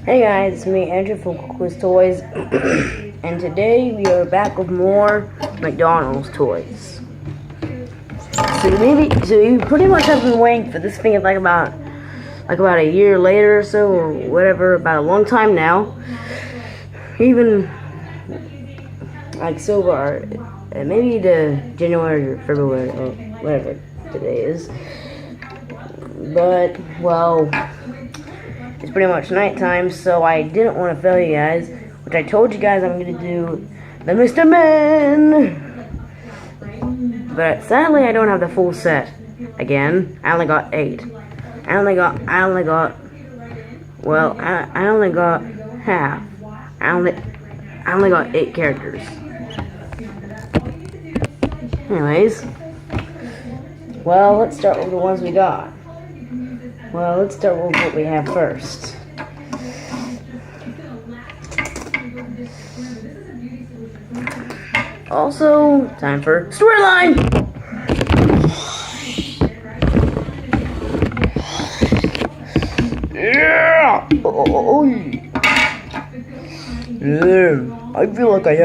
Hey guys, it's me, Andrew from Quiz Toys, and today we are back with more McDonald's toys. So you pretty much have been waiting for this thing like about a year later or so, or whatever, about a long time now. Even like so far, maybe the January or February or whatever today is. But well, it's pretty much nighttime, so I didn't want to fail you guys, which I told you guys I'm going to do the Mr. Men. But sadly, I don't have the full set. Again, I only got 8. I only got half. I only got 8 characters. Anyways, well, let's start with the ones we got. Well, let's start with what we have first. Also, time for storyline! Yeah! Yeah! I feel like I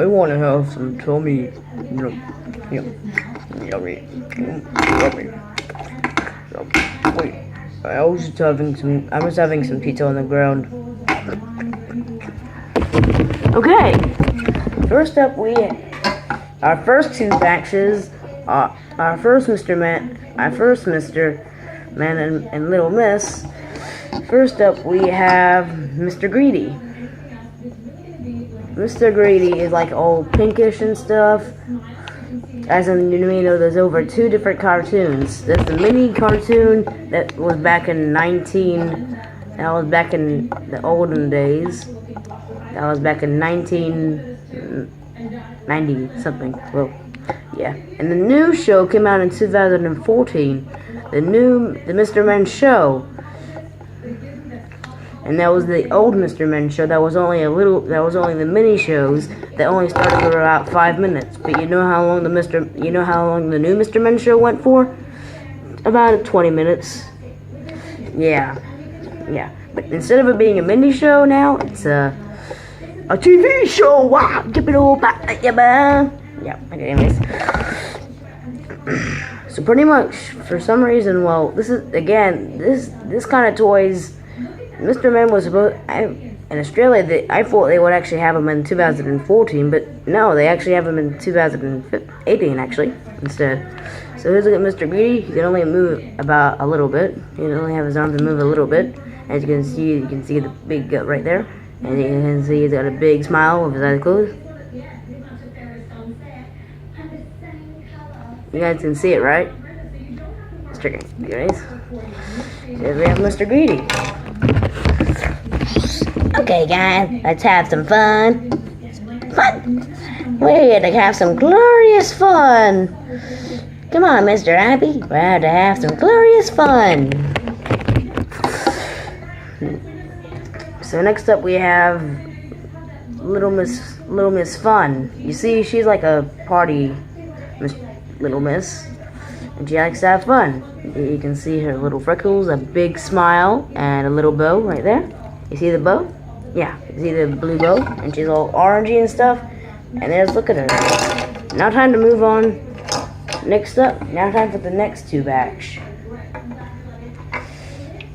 want to have some tummy, yummy. Wait, I was having some pizza on the ground. Okay, first up our first two batches, our first Mr. Man and Little Miss. First up we have Mr. Greedy. Mr. Greedy is like all pinkish and stuff. As in, there's over 2 different cartoons. There's the mini cartoon that was back in the olden days. That was back in 1990 something. Well, yeah. And the new show came out in 2014. The Mr. Men show. And that was the old Mr. Men show. That was only the mini shows that only started for about 5 minutes. But you know how long the new Mr. Men show went for? About 20 minutes. Yeah. But instead of it being a mini show now, it's a TV show. Wow, give it all back, yeah. Okay, anyways. So pretty much, for some reason, well, this kind of toys. Mr. Men was supposed in Australia. I thought they would actually have them in 2014, but no, they actually have them in 2018 actually instead. So here's a look at Mr. Greedy. He can only move about a little bit. He can only have his arms to move a little bit. As you can see the big gut right there, and you can see he's got a big smile with his eyes closed. You guys can see it, right? It's tricky, guys. Here we have Mr. Greedy. Okay, guys, let's have some fun. We're here to have some glorious fun. Come on, Mr. Abby. We're here to have some glorious fun. So next up we have Little Miss Fun. You see, she's like a party Little Miss, and she likes to have fun. You can see her little freckles, a big smile, and a little bow right there. You see the bow? Yeah, you see the blue bow, and she's all orangey and stuff. And there's, look at her. Now time to move on. Next up, now time for the next 2 batch.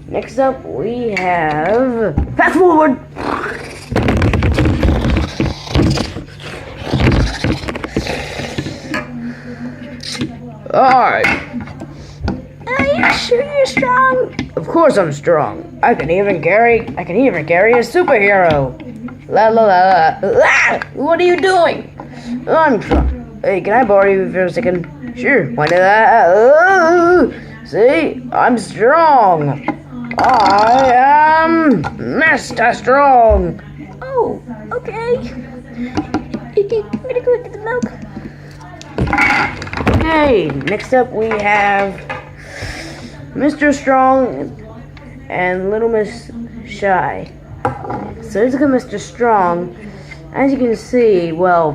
Next up, we have fast forward. Alright. Are you sure you're strong? Of course I'm strong. I can even carry a superhero. La la la la. What are you doing? I'm strong. Hey, can I borrow you for a second? Sure. Why not? See, I'm strong. I am Mr. Strong. Oh, okay. I'm gonna go get the milk. Okay, next up we have Mr. Strong and Little Miss Shy. So let's look at Mr. Strong. As you can see, well,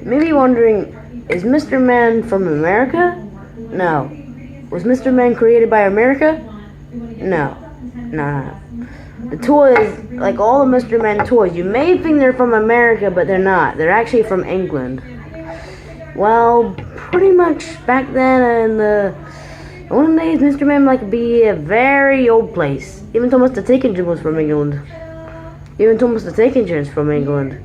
maybe wondering, is Mr. Man from America? No. Was Mr. Man created by America? No. Nah. The toys, like all the Mr. Men toys, you may think they're from America, but they're not. They're actually from England. Well, pretty much back then in the olden days, Mr. Men like be a very old place. Even Thomas the Tank Engine was from England. Even Thomas the Tank Engine is from England.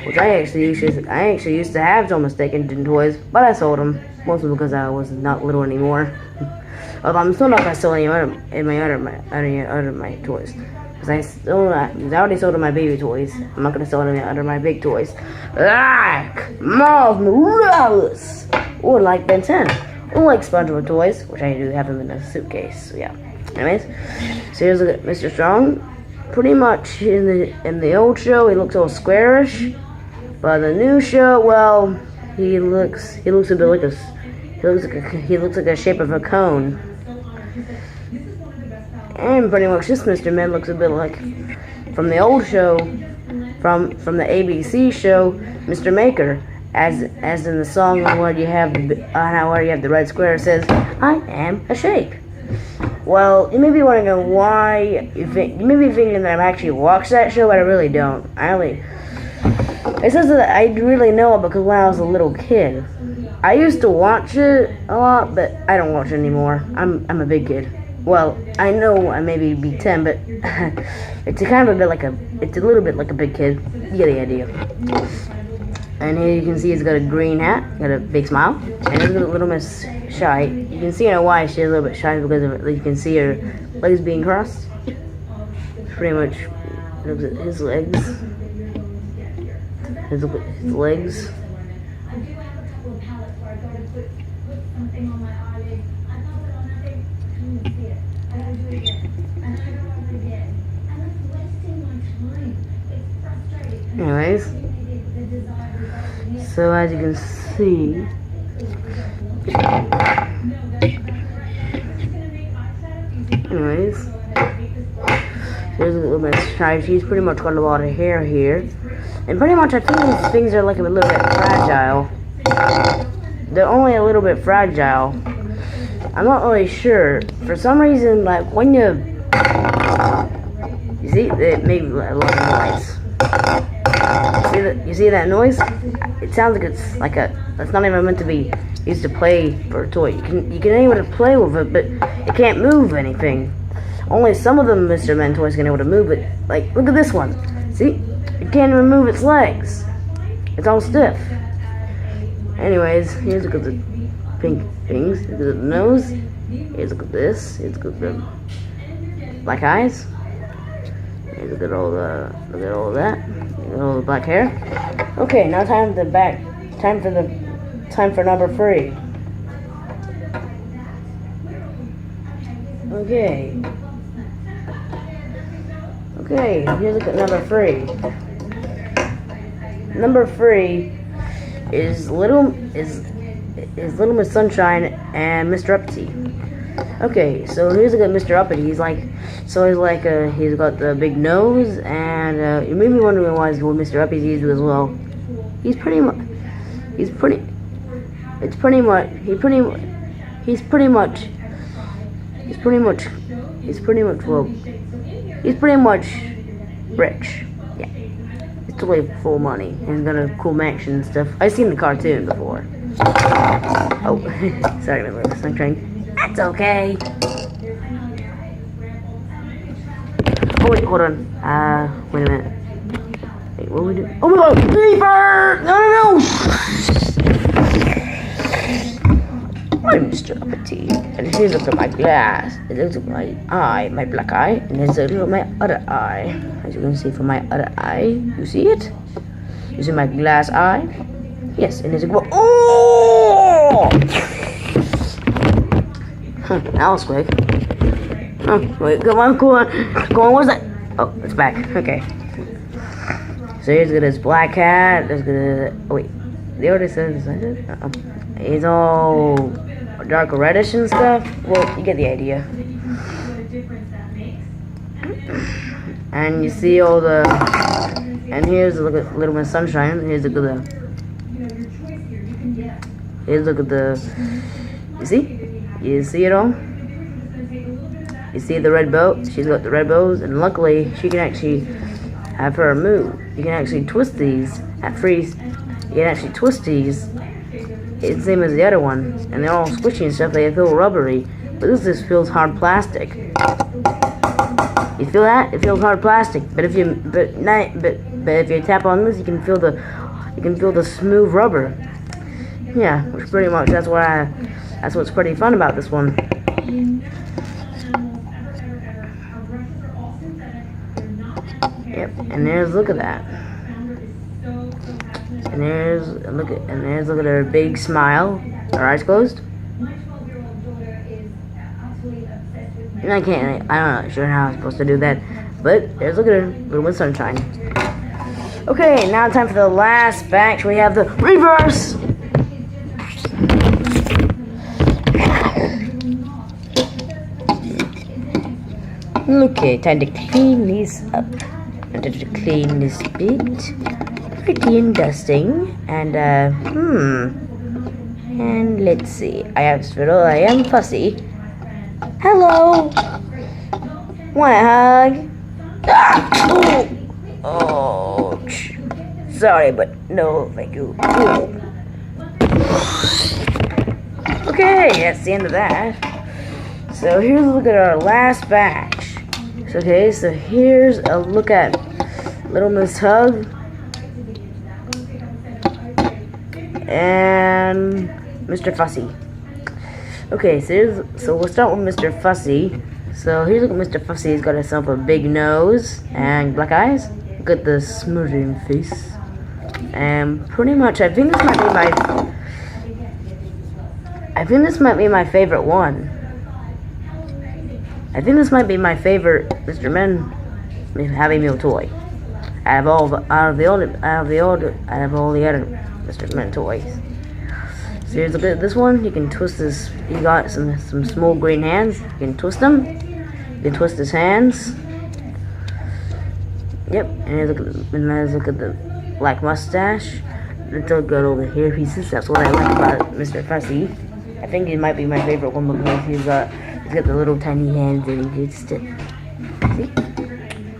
Which I actually used to have Thomas the Tank Engine toys, but I sold them mostly because I was not little anymore. Although I'm still not gonna sell any other my toys. Because I already sold my baby toys. I'm not gonna sell any other my big toys. Like Miles Morales! Or like Ben 10. Or like SpongeBob toys, which I do have them in a suitcase. So yeah. Anyways, so here's Mr. Strong. Pretty much in the old show he looks all squarish. But the new show, well, he looks a bit like he looks like a shape of a cone. And pretty much this Mr. Men looks a bit like from the old show, from the ABC show, Mr. Maker, as in the song where you have the red square that says, "I am a shape." Well, you may be wondering why you may be thinking that I've actually watched that show, but I really don't. It says that I really know it because when I was a little kid, I used to watch it a lot, but I don't watch it anymore. I'm a big kid. Well, I know I maybe be 10, but it's a little bit like a big kid. You get the idea. And here you can see he's got a green hat, got a big smile, and he's got a little Miss Shy. You can see her why she's a little bit shy because of it. You can see her legs being crossed. Pretty much looks at his legs. His legs. Anyways, so as you can see, there's a little bit of stripe. She's pretty much got a lot of hair here, and pretty much I think these things are like a little bit fragile. They're only a little bit fragile. I'm not really sure. For some reason, like when you see, it made a lot of noise. You see that noise? It sounds like it's not even meant to be used to play for a toy. You can able to play with it, but it can't move anything. Only some of the Mr. Men toys can able to move it. Like, look at this one. See? It can't even move its legs. It's all stiff. Anyways, here's look at the pink things. Look at the nose. Here's look at this. Here's look at the black eyes. Here's look at all that. Look at all the black hair. Okay, now time for number 3. Okay, here's look at number 3. Number 3 is Little Miss Sunshine and Mr. Uppity. Okay, so here's a good Mr. Uppity. He's got the big nose, and you may be wondering why Mr. Uppity as well. He's pretty much rich. Yeah. He's totally full money. He's got a cool mansion and stuff. I've seen the cartoon before. Oh, sorry, my little sunshine. That's okay. Oh wait, hold on. Wait a minute. Wait, what we do? Oh my god! Beaver! No! I'm Mr. Uppity, and here's a look at my glass. It looks at my eye, my black eye, and here's a look at my other eye. As you can see from my other eye, you see it? You see my glass eye? Yes, and there's a oh! That was quick. Oh, wait, come on, what's that? Oh, it's back. Okay. So here's got his black hat. There's got oh wait, they already said it. He's all dark reddish and stuff. Well, you get the idea. And you see all the. And here's a look at Little Miss Sunshine. Here's a look at the. Here's a look at the. You see? You see it all? You see the red bow? She's got the red bows, and luckily she can actually have her move. You can actually twist these at freeze. You can actually twist these. It's the same as the other one, and they're all squishy and stuff. They feel rubbery, but this just feels hard plastic. You feel that? It feels hard plastic. But if you if you tap on this, you can feel the smooth rubber. Yeah, which pretty much that's what's pretty fun about this one. Yep, and look at that. And look at her big smile. Her eyes closed. And I'm not sure how I'm supposed to do that, but look at her, little with sunshine. Okay, now time for the last batch. We have the reverse. Okay, time to clean these up. I'm going to clean this bit. Pretty and dusting. And, and let's see. I am Fussy. Hello! Want a hug? Ah! Oh! Ouch. Sorry, but no, thank you. Okay, that's the end of that. So here's a look at our last batch. Okay, so here's a look at Little Miss Hug and Mr. Fussy. Okay, so we'll start with Mr. Fussy. So here's a look at Mr. Fussy. He's got himself a big nose and black eyes. Look at the smoothing face. And pretty much, I think this might be my favorite one. I think this might be my favorite Mr. Men Happy Meal toy out of all the other Mr. Men toys. So here's a look at this one. You can twist this. You got some small green hands. You can twist them. You can twist his hands. Yep. And let's look at the black mustache. Let's look at all the hair pieces. That's what I like about Mr. Fussy. I think he might be my favorite one because he's got the little tiny hands and he gets to see.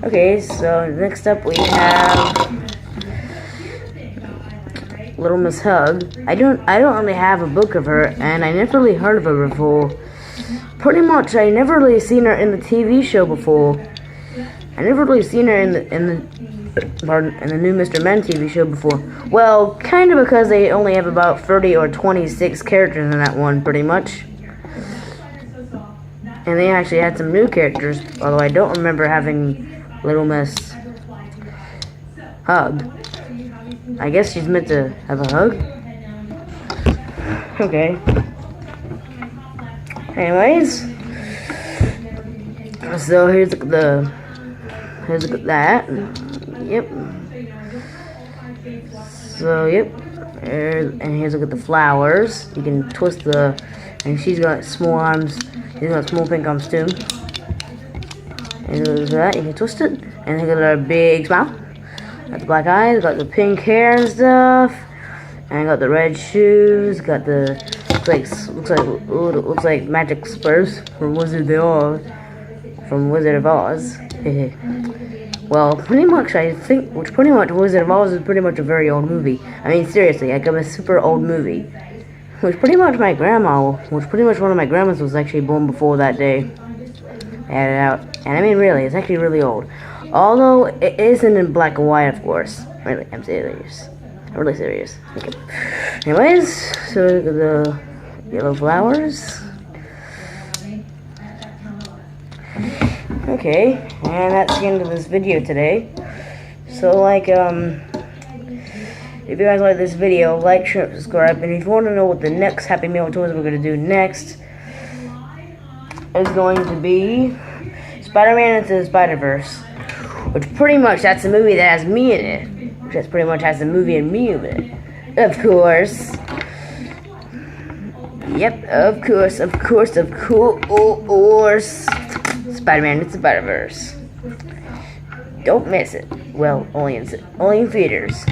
Okay, so next up we have Little Miss Hug. I don't really have a book of her, and I never really heard of her before. Pretty much, I never really seen her in the TV show before. I never really seen her in the new Mr. Men TV show before. Well, kind of because they only have about 30 or 26 characters in that one, pretty much. And they actually had some new characters, although I don't remember having Little Miss Hug. I guess she's meant to have a hug. Okay. Anyways, so here's that. Yep. So yep. And here's look at the flowers. You can twist and she's got small arms. She's got small pink arms too. And there's that. You can twist it, and look at her big smile. Got the black eyes, got the pink hair and stuff, and got the red shoes. Got the looks like magic spurs from Wizard of Oz. Well, pretty much Wizard of Oz is pretty much a very old movie. I mean, seriously, like a super old movie. Which pretty much one of my grandmas was actually born before that day. I had it out, and I mean, really, it's actually really old. Although it isn't in black and white, of course. Really, I'm serious. I'm really serious. Okay. Anyways, so look at the yellow flowers. Okay, and that's the end of this video today. So, like, if you guys like this video, like, share, subscribe, and if you want to know what the next Happy Meal toys we're going to do next is going to be Spider-Man Into the Spider-Verse. Which pretty much, that's the movie that has me in it. Which that's pretty much has the movie and me in it. Of course. Yep, of course. Spider-Man Into the Spider-Verse. Don't miss it. Well, only in theaters.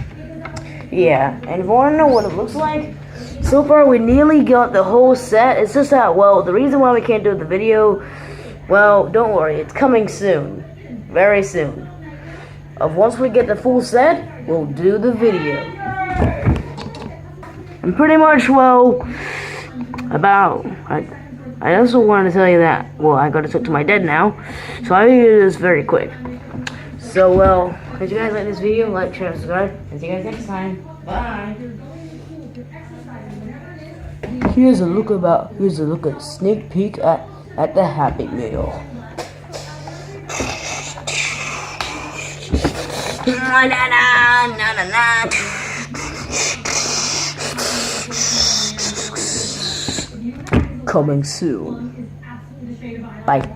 Yeah, and if you want to know what it looks like, so far we nearly got the whole set. It's just that, well, the reason why we can't do the video Well, don't worry, it's coming soon. Very soon. Once we get the full set, we'll do the video. And pretty much, well, I also wanted to tell you that, well, I gotta talk to my dad now, so I will do this very quick. So, well, if you guys like this video, like, share, subscribe, and see you guys next time. Bye! Here's a look at sneak peek at the Happy Meal. Coming soon. Bye.